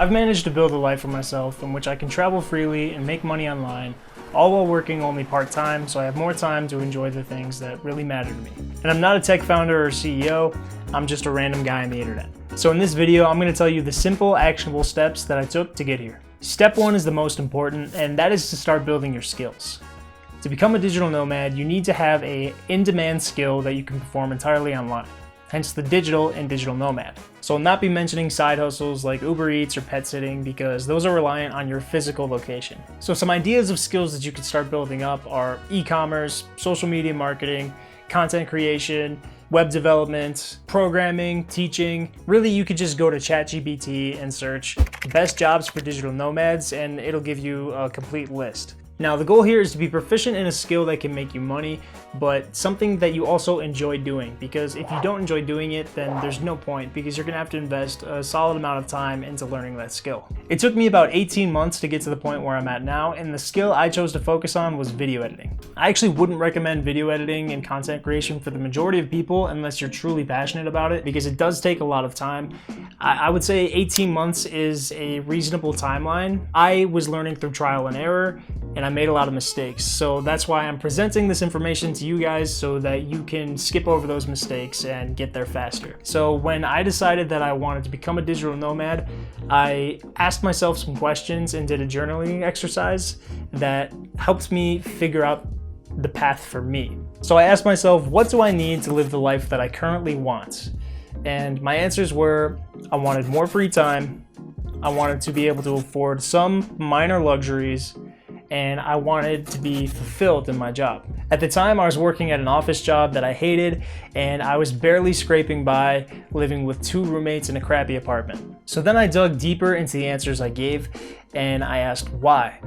I've managed to build a life for myself in which I can travel freely and make money online, all while working only part-time, so I have more time to enjoy the things that really matter to me. And I'm not a tech founder or CEO, I'm just a random guy on the internet. So in this video, I'm going to tell you the simple, actionable steps that I took to get here. Step 1 is the most important, and that is to start building your skills. To become a digital nomad, you need to have an in-demand skill that you can perform entirely online. Hence the digital and digital nomad. So I'll not be mentioning side hustles like Uber Eats or pet sitting because those are reliant on your physical location. So some ideas of skills that you can start building up are e-commerce, social media marketing, content creation, web development, programming, teaching. Really, you could just go to ChatGPT and search best jobs for digital nomads and it'll give you a complete list. Now, the goal here is to be proficient in a skill that can make you money, but something that you also enjoy doing, because if you don't enjoy doing it, then there's no point because you're gonna have to invest a solid amount of time into learning that skill. It took me about 18 months to get to the point where I'm at now, and the skill I chose to focus on was video editing. I actually wouldn't recommend video editing and content creation for the majority of people unless you're truly passionate about it, because it does take a lot of time. I would say 18 months is a reasonable timeline. I was learning through trial and error, and I made a lot of mistakes. So that's why I'm presenting this information to you guys so that you can skip over those mistakes and get there faster. So when I decided that I wanted to become a digital nomad, I asked myself some questions and did a journaling exercise that helped me figure out the path for me. So I asked myself, what do I need to live the life that I currently want? And my answers were, I wanted more free time, I wanted to be able to afford some minor luxuries, and I wanted to be fulfilled in my job. At the time, I was working at an office job that I hated, and I was barely scraping by, living with 2 roommates in a crappy apartment. So then I dug deeper into the answers I gave, and I asked why.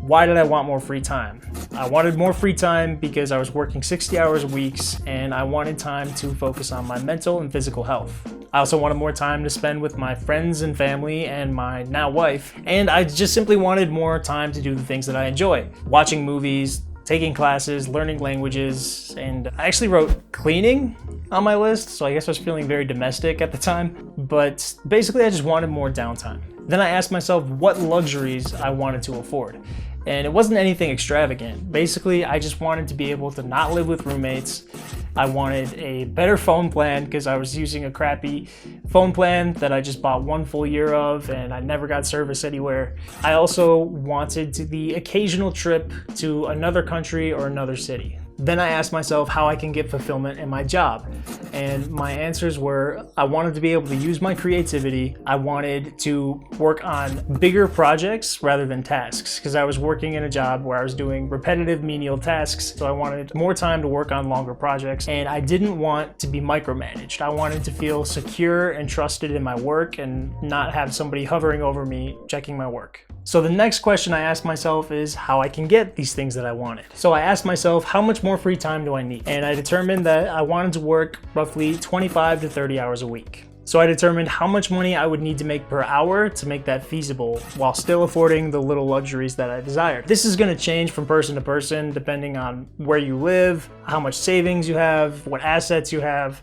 Why did I want more free time? I wanted more free time because I was working 60 hours a week, and I wanted time to focus on my mental and physical health. I also wanted more time to spend with my friends and family and my now wife, and I just simply wanted more time to do the things that I enjoy. Watching movies, taking classes, learning languages, and I actually wrote cleaning on my list, so I guess I was feeling very domestic at the time, but basically I just wanted more downtime. Then I asked myself what luxuries I wanted to afford. And it wasn't anything extravagant. Basically, I just wanted to be able to not live with roommates. I wanted a better phone plan because I was using a crappy phone plan that I just bought 1 full year of and I never got service anywhere. I also wanted the occasional trip to another country or another city. Then I asked myself how I can get fulfillment in my job. And my answers were, I wanted to be able to use my creativity. I wanted to work on bigger projects rather than tasks, because I was working in a job where I was doing repetitive menial tasks. So I wanted more time to work on longer projects. And I didn't want to be micromanaged. I wanted to feel secure and trusted in my work and not have somebody hovering over me checking my work. So the next question I asked myself is how I can get these things that I wanted. So I asked myself, how much more free time do I need? And I determined that I wanted to work roughly 25 to 30 hours a week. So I determined how much money I would need to make per hour to make that feasible while still affording the little luxuries that I desired. This is going to change from person to person depending on where you live, how much savings you have, what assets you have,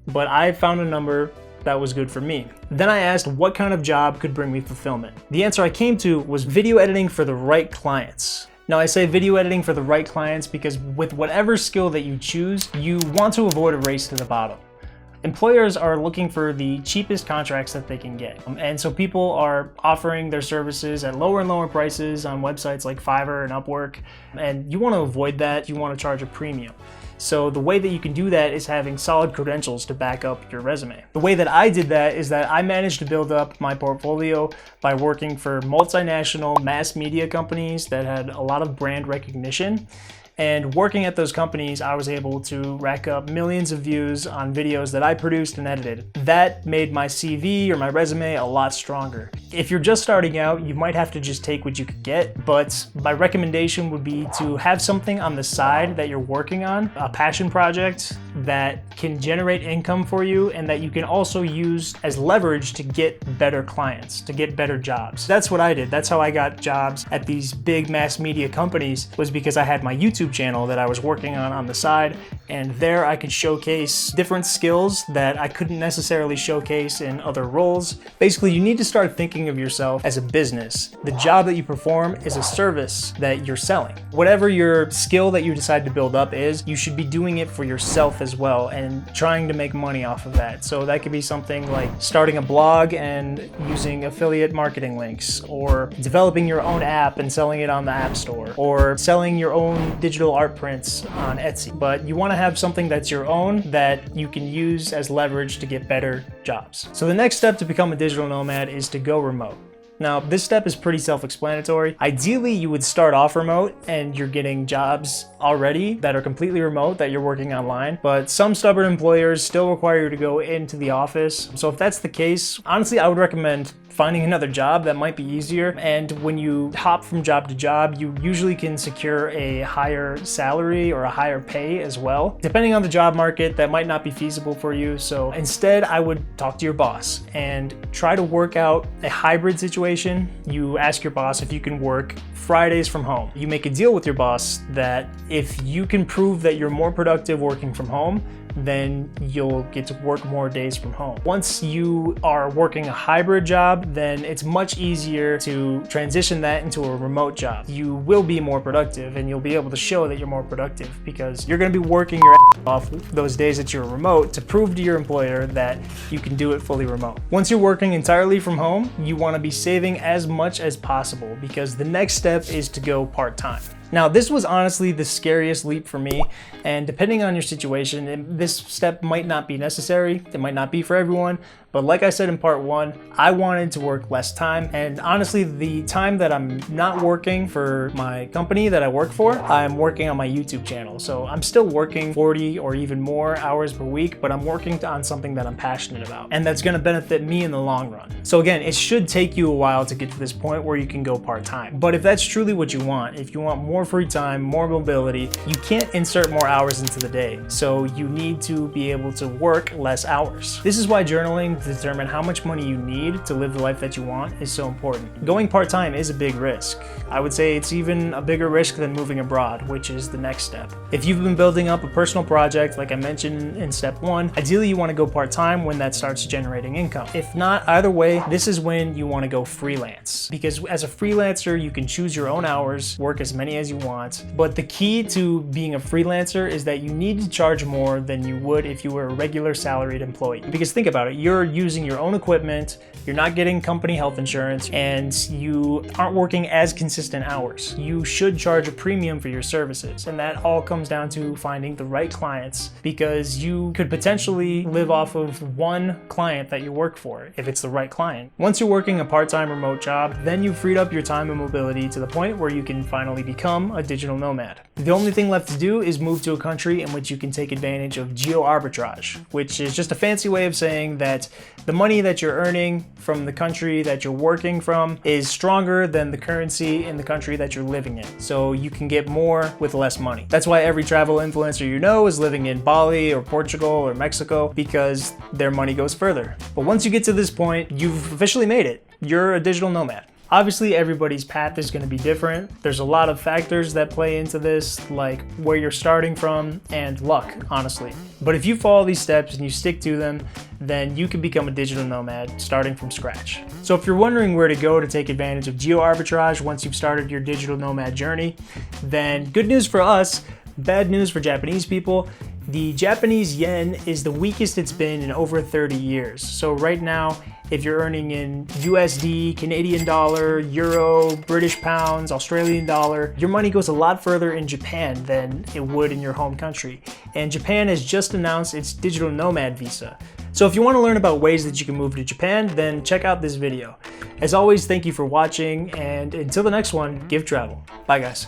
but I found a number that was good for me. Then I asked what kind of job could bring me fulfillment. The answer I came to was video editing for the right clients. Now I say video editing for the right clients because with whatever skill that you choose, you want to avoid a race to the bottom. Employers are looking for the cheapest contracts that they can get. And so people are offering their services at lower and lower prices on websites like Fiverr and Upwork. And you want to avoid that. You want to charge a premium. So the way that you can do that is having solid credentials to back up your resume. The way that I did that is that I managed to build up my portfolio by working for multinational mass media companies that had a lot of brand recognition. And working at those companies, I was able to rack up millions of views on videos that I produced and edited. That made my CV or my resume a lot stronger. If you're just starting out, you might have to just take what you could get, but my recommendation would be to have something on the side that you're working on, a passion project that can generate income for you and that you can also use as leverage to get better clients, to get better jobs. That's what I did. That's how I got jobs at these big mass media companies, was because I had my YouTube channel that I was working on the side, And there I could showcase different skills that I couldn't necessarily showcase in other roles. Basically, you need to start thinking of yourself as a business. The job that you perform is a service that you're selling. Whatever your skill that you decide to build up is, you should be doing it for yourself as well and trying to make money off of that. So that could be something like starting a blog and using affiliate marketing links, or developing your own app and selling it on the App Store, or selling your own digital art prints on Etsy. But you want to have something that's your own that you can use as leverage to get better jobs. So the next step to become a digital nomad is to go remote. Now, this step is pretty self-explanatory. Ideally, you would start off remote and you're getting jobs already that are completely remote that you're working online, but some stubborn employers still require you to go into the office. So if that's the case, honestly, I would recommend finding another job that might be easier. And when you hop from job to job, you usually can secure a higher salary or a higher pay as well. Depending on the job market, that might not be feasible for you. So instead, I would talk to your boss and try to work out a hybrid situation. You ask your boss if you can work Fridays from home. You make a deal with your boss that if you can prove that you're more productive working from home, then you'll get to work more days from home. Once you are working a hybrid job, then it's much easier to transition that into a remote job. You will be more productive and you'll be able to show that you're more productive because you're going to be working your ass off those days that you're remote to prove to your employer that you can do it fully remote. Once you're working entirely from home, you want to be saving as much as possible because the next step is to go part-time. Now, this was honestly the scariest leap for me, and depending on your situation, this step might not be necessary. It might not be for everyone, but like I said in part one, I wanted to work less time, and honestly, the time that I'm not working for my company that I work for, I'm working on my YouTube channel. So I'm still working 40 or even more hours per week, but I'm working on something that I'm passionate about, and that's gonna benefit me in the long run. So again, it should take you a while to get to this point where you can go part-time. But if that's truly what you want, if you want more free time, more mobility, you can't insert more hours into the day. So you need to be able to work less hours. This is why journaling to determine how much money you need to live the life that you want is so important. Going part-time is a big risk. I would say it's even a bigger risk than moving abroad, which is the next step. If you've been building up a personal project, like I mentioned in step one, ideally you want to go part-time when that starts generating income. If not, either way, this is when you want to go freelance. Because as a freelancer, you can choose your own hours, work as many as you want. But the key to being a freelancer is that you need to charge more than you would if you were a regular salaried employee. Because think about it, you're using your own equipment, you're not getting company health insurance, and you aren't working as consistent hours. You should charge a premium for your services, and that all comes down to finding the right clients, because you could potentially live off of one client that you work for if it's the right client. Once you're working a part-time remote job, then you've freed up your time and mobility to the point where you can finally become a digital nomad. The only thing left to do is move to a country in which you can take advantage of geoarbitrage, which is just a fancy way of saying that the money that you're earning from the country that you're working from is stronger than the currency in the country that you're living in. So you can get more with less money. That's why every travel influencer you know is living in Bali or Portugal or Mexico, because their money goes further. But once you get to this point, you've officially made it. You're a digital nomad. Obviously, everybody's path is going to be different. There's a lot of factors that play into this, like where you're starting from and luck, honestly. But if you follow these steps and you stick to them, then you can become a digital nomad starting from scratch. So if you're wondering where to go to take advantage of geoarbitrage once you've started your digital nomad journey, then good news for us, bad news for Japanese people. The Japanese yen is the weakest it's been in over 30 years. So right now, if you're earning in USD, Canadian dollar, euro, British pounds, Australian dollar, your money goes a lot further in Japan than it would in your home country. And Japan has just announced its digital nomad visa. So if you want to learn about ways that you can move to Japan, then check out this video. As always, thank you for watching, and until the next one, give travel. Bye guys.